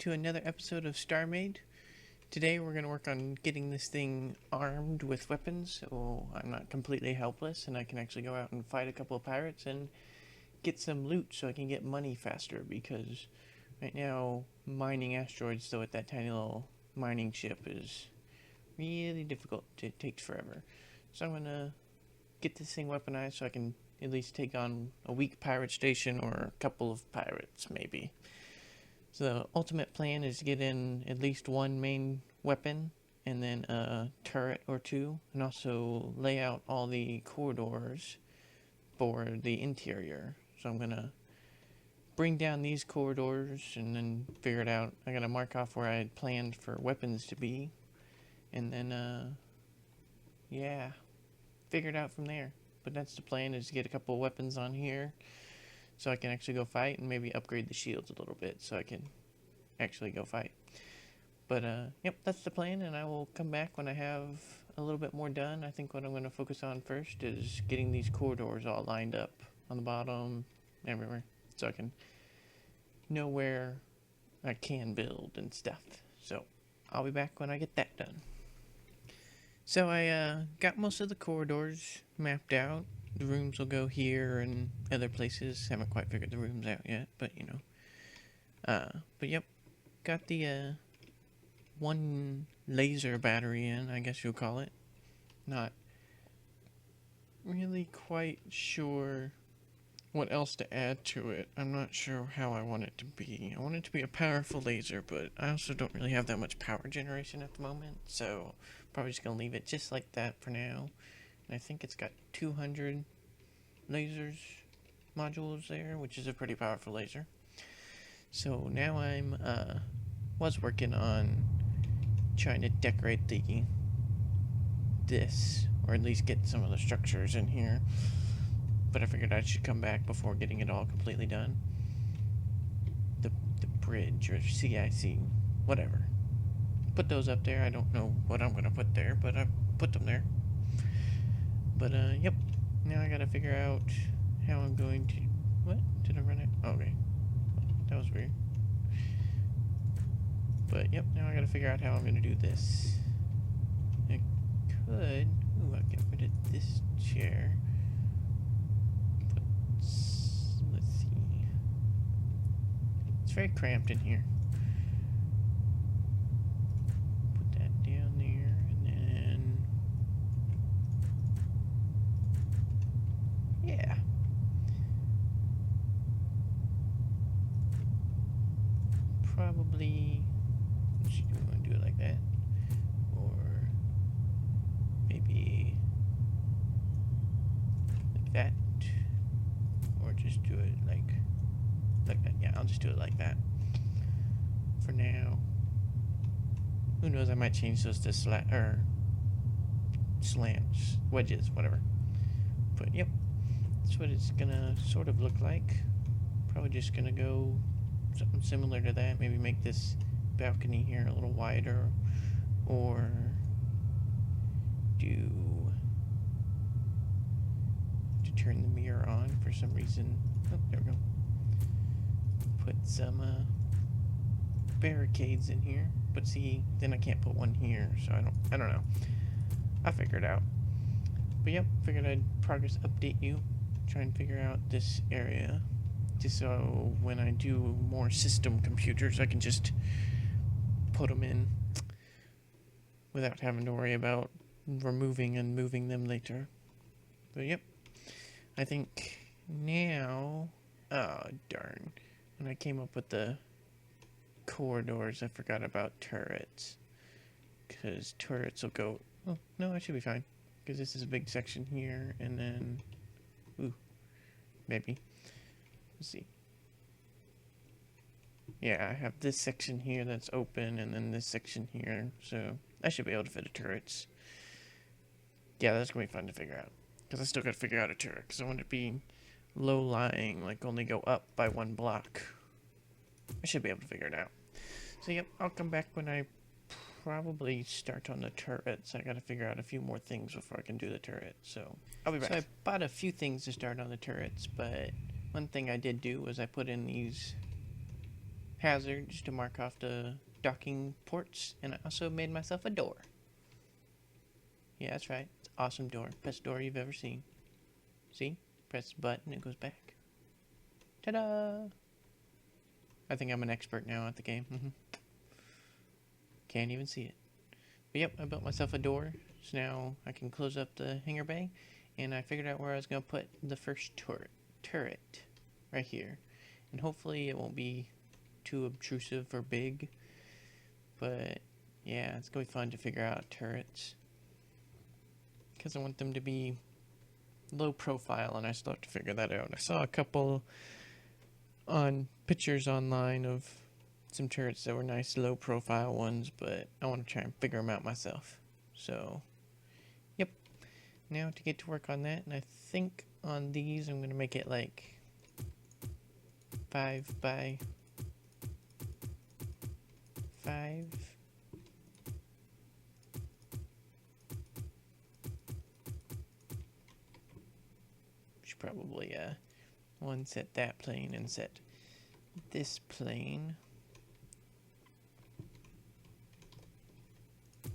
to another episode of StarMade. Today we're going to work on getting this thing armed with weapons, so I'm not completely helpless and I can actually go out and fight a couple of pirates and get some loot so I can get money faster, because right now mining asteroids, though, at that tiny little mining ship is really difficult. It takes forever. So I'm going to get this thing weaponized so I can at least take on a weak pirate station or a couple of pirates, maybe. So the ultimate plan is to get in at least one main weapon and then a turret or two, and also lay out all the corridors for the interior. So I'm gonna bring down these corridors and then figure it out. I gotta mark off where I had planned for weapons to be, and then yeah, figure it out from there. But that's the plan, is to get a couple of weapons on here so I can actually go fight, and maybe upgrade the shields a little bit so I can actually go fight. But yep, that's the plan, and I will come back when I have a little bit more done. I think what I'm going to focus on first is getting these corridors all lined up on the bottom, everywhere, so I can know where I can build and stuff. So I'll be back when I get that done. So I got most of the corridors mapped out. The rooms will go here and other places. Haven't quite figured the rooms out yet, but you know. But yep, got the one laser battery in, I guess you'll call it. Not really quite sure what else to add to it. I'm not sure how I want it to be. I want it to be a powerful laser, but I also don't really have that much power generation at the moment, so probably just gonna leave it just like that for now. And I think it's got 200 lasers modules there, which is a pretty powerful laser. So now I'm was working on trying to decorate this, or at least get some of the structures in here. But I figured I should come back before getting it all completely done. The bridge, or CIC, whatever. Put those up there. I don't know what I'm gonna put there, but I put them there. But yep. Now I gotta figure out how I'm going to. What? Did I run it? Oh, okay. That was weird. But yep. Now I gotta figure out how I'm gonna do this. I could. Ooh, I'll get rid of this chair. Let's see. It's very cramped in here. Put that down there, and then yeah. Probably. You want to do it like that, or maybe like that. Or just do it like that. Yeah, I'll just do it like that for now. Who knows, I might change those to slants, wedges, whatever. But yep, that's what it's gonna sort of look like. Probably just gonna go something similar to that. Maybe make this balcony here a little wider, or do turn the mirror on for some reason. Oh, there we go. Put some barricades in here, but see, then I can't put one here, so I don't know. I'll figure it out. But yep, figured I'd progress update you, try and figure out this area, just so when I do more system computers, I can just put them in without having to worry about removing and moving them later. But yep. I think now, oh darn, when I came up with the corridors, I forgot about turrets, because turrets will go, oh no, I should be fine, because this is a big section here, and then, ooh, maybe, let's see, yeah, I have this section here that's open, and then this section here, so I should be able to fit the turrets. Yeah, that's going to be fun to figure out. Because I still got to figure out a turret, because I want it being low-lying, like only go up by one block. I should be able to figure it out. So yep, I'll come back when I probably start on the turrets. I got to figure out a few more things before I can do the turret, so I'll be back. So I bought a few things to start on the turrets, but one thing I did do was I put in these hazards to mark off the docking ports, and I also made myself a door. Yeah, that's right. It's an awesome door. Best door you've ever seen. See? Press the button, it goes back. Ta-da! I think I'm an expert now at the game. Can't even see it. But yep, I built myself a door, so now I can close up the hangar bay, and I figured out where I was going to put the first turret. Right here. And hopefully it won't be too obtrusive or big. But yeah, it's going to be fun to figure out turrets. Because I want them to be low profile, and I still have to figure that out. I saw a couple on pictures online of some turrets that were nice low profile ones, but I want to try and figure them out myself. So, yep. Now to get to work on that, and I think on these I'm going to make it like 5 by 5. Should probably one set that plane and set this plane.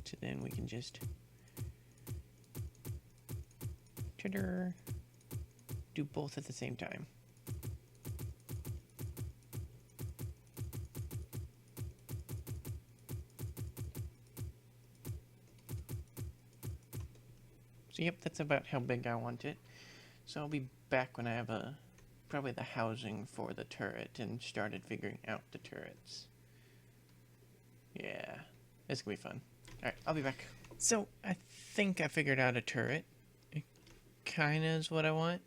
So then we can just do both at the same time. So yep, that's about how big I want it. So I'll be back when I have probably the housing for the turret and started figuring out the turrets. Yeah, it's gonna be fun. Alright, I'll be back. So I think I figured out a turret. It kinda is what I want.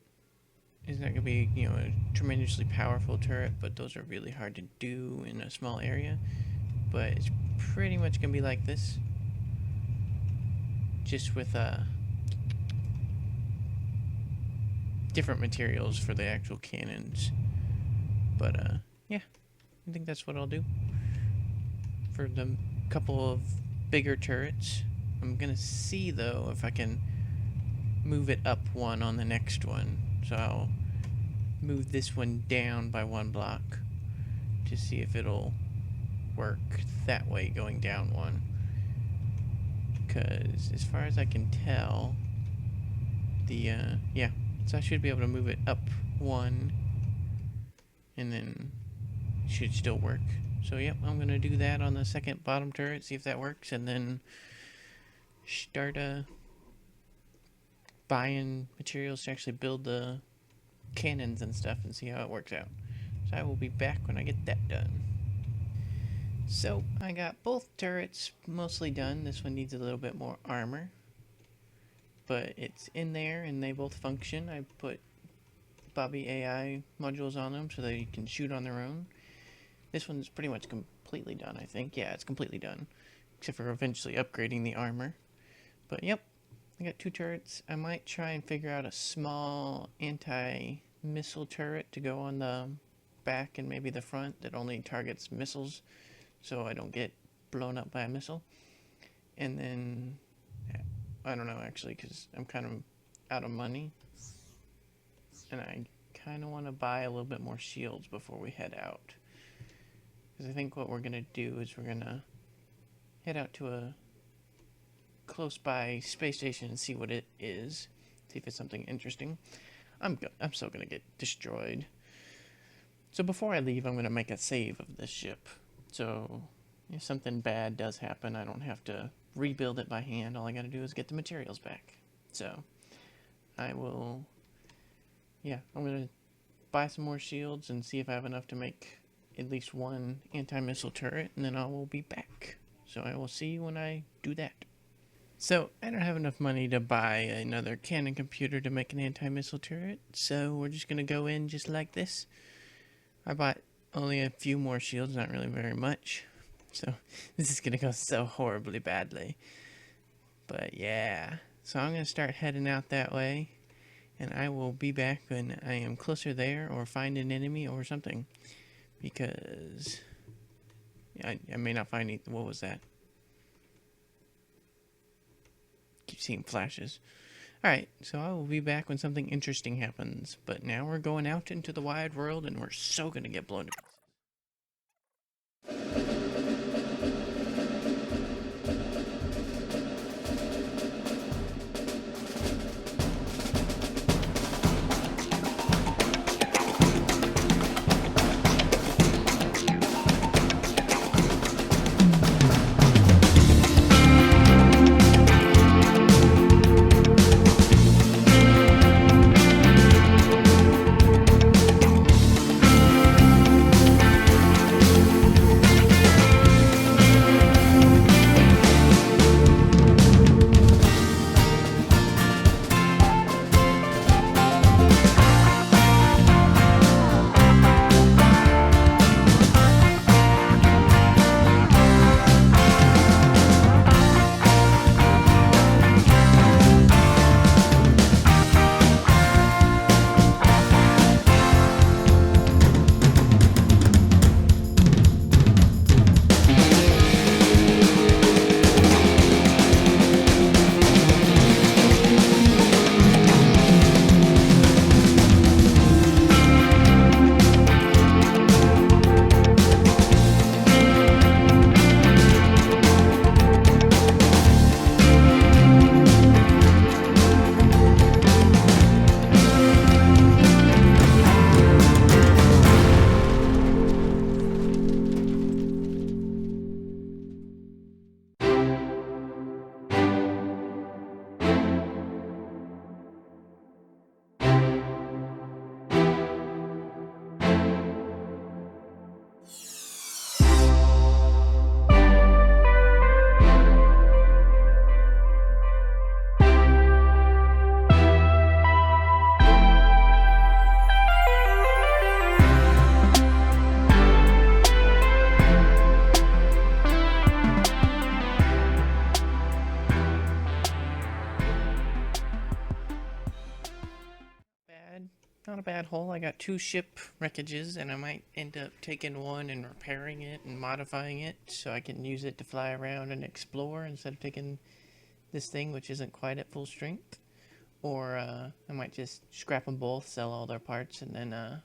It's not gonna be, you know, a tremendously powerful turret, but those are really hard to do in a small area. But it's pretty much gonna be like this. Just with different materials for the actual cannons. But yeah, I think that's what I'll do for the couple of bigger turrets. I'm gonna see though if I can move it up one on the next one. So I'll move this one down by 1 block to see if it'll work that way going down one. Because as far as I can tell, yeah, so I should be able to move it up 1 and then it should still work. So yep, I'm gonna do that on the second bottom turret, see if that works, and then start buying materials to actually build the cannons and stuff and see how it works out. So I will be back when I get that done. So I got both turrets mostly done. This one needs a little bit more armor, but it's in there and they both function. I put Bobby AI modules on them so they can shoot on their own. This one's pretty much completely done, I think. Yeah, it's completely done, except for eventually upgrading the armor. But yep, I got 2 turrets. I might try and figure out a small anti-missile turret to go on the back and maybe the front that only targets missiles, so I don't get blown up by a missile. And then, I don't know actually, because I'm kind of out of money. And I kind of want to buy a little bit more shields before we head out. Because I think what we're going to do is we're going to head out to a close by space station and see what it is. See if it's something interesting. I'm still going to get destroyed. So before I leave, I'm going to make a save of this ship. So if something bad does happen, I don't have to rebuild it by hand. All I got to do is get the materials back. So I will, yeah, I'm going to buy some more shields and see if I have enough to make at least 1 anti-missile turret, and then I will be back. So I will see you when I do that. So I don't have enough money to buy another cannon computer to make an anti-missile turret, so we're just going to go in just like this. I bought only a few more shields, not really very much. So this is going to go so horribly badly. But yeah, so I'm going to start heading out that way. And I will be back when I am closer there or find an enemy or something. Because I may not find anything. What was that? Keep seeing flashes. Alright, so I will be back when something interesting happens. But now we're going out into the wide world and we're so going to get blown to pieces. hull. I got 2 ship wreckages, and I might end up taking one and repairing it and modifying it so I can use it to fly around and explore instead of taking this thing, which isn't quite at full strength. Or I might just scrap them both, sell all their parts, and then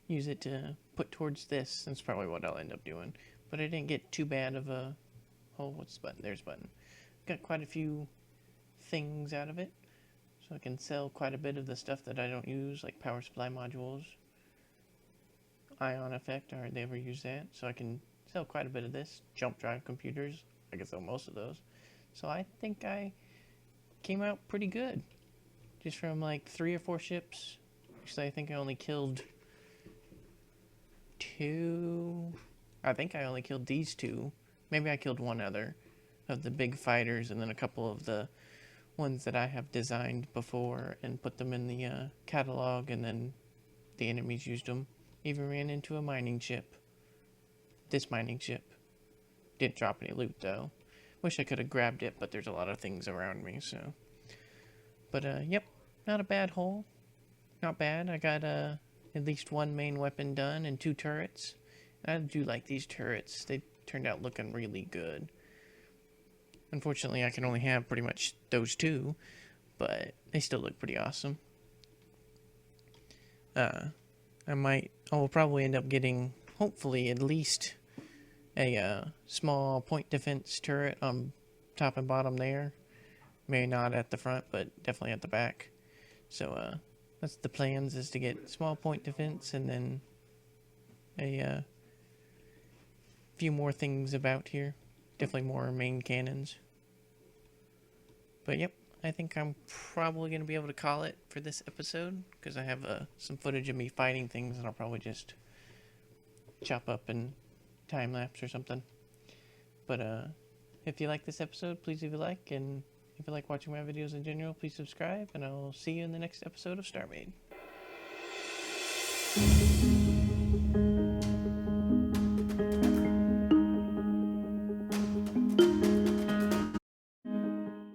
use it to put towards this. That's probably what I'll end up doing. But I didn't get too bad of a... Oh, what's the button? There's the button. Got quite a few things out of it. So I can sell quite a bit of the stuff that I don't use, like power supply modules. Ion effect, I hardly ever use that. So I can sell quite a bit of this. Jump drive computers, I can sell most of those. So I think I came out pretty good. Just from like 3 or 4 ships. Actually, I think I only killed 2. I think I only killed these 2. Maybe I killed one other of the big fighters, and then a couple of the ones that I have designed before and put them in the catalog, and then the enemies used them. Even ran into a mining ship. This mining ship. Didn't drop any loot though. Wish I could have grabbed it, but there's a lot of things around me, so. But yep, not a bad haul. Not bad. I got at least 1 main weapon done and 2 turrets. I do like these turrets. They turned out looking really good. Unfortunately, I can only have pretty much those 2, but they still look pretty awesome. I will probably end up getting, hopefully, at least a small point defense turret on top and bottom there. Maybe not at the front, but definitely at the back. So, that's the plans, is to get small point defense and then a few more things about here. Definitely more main cannons. But yep, I think I'm probably going to be able to call it for this episode, because I have some footage of me fighting things, and I'll probably just chop up and time-lapse or something. But if you like this episode, please leave a like, and if you like watching my videos in general, please subscribe, and I'll see you in the next episode of StarMade.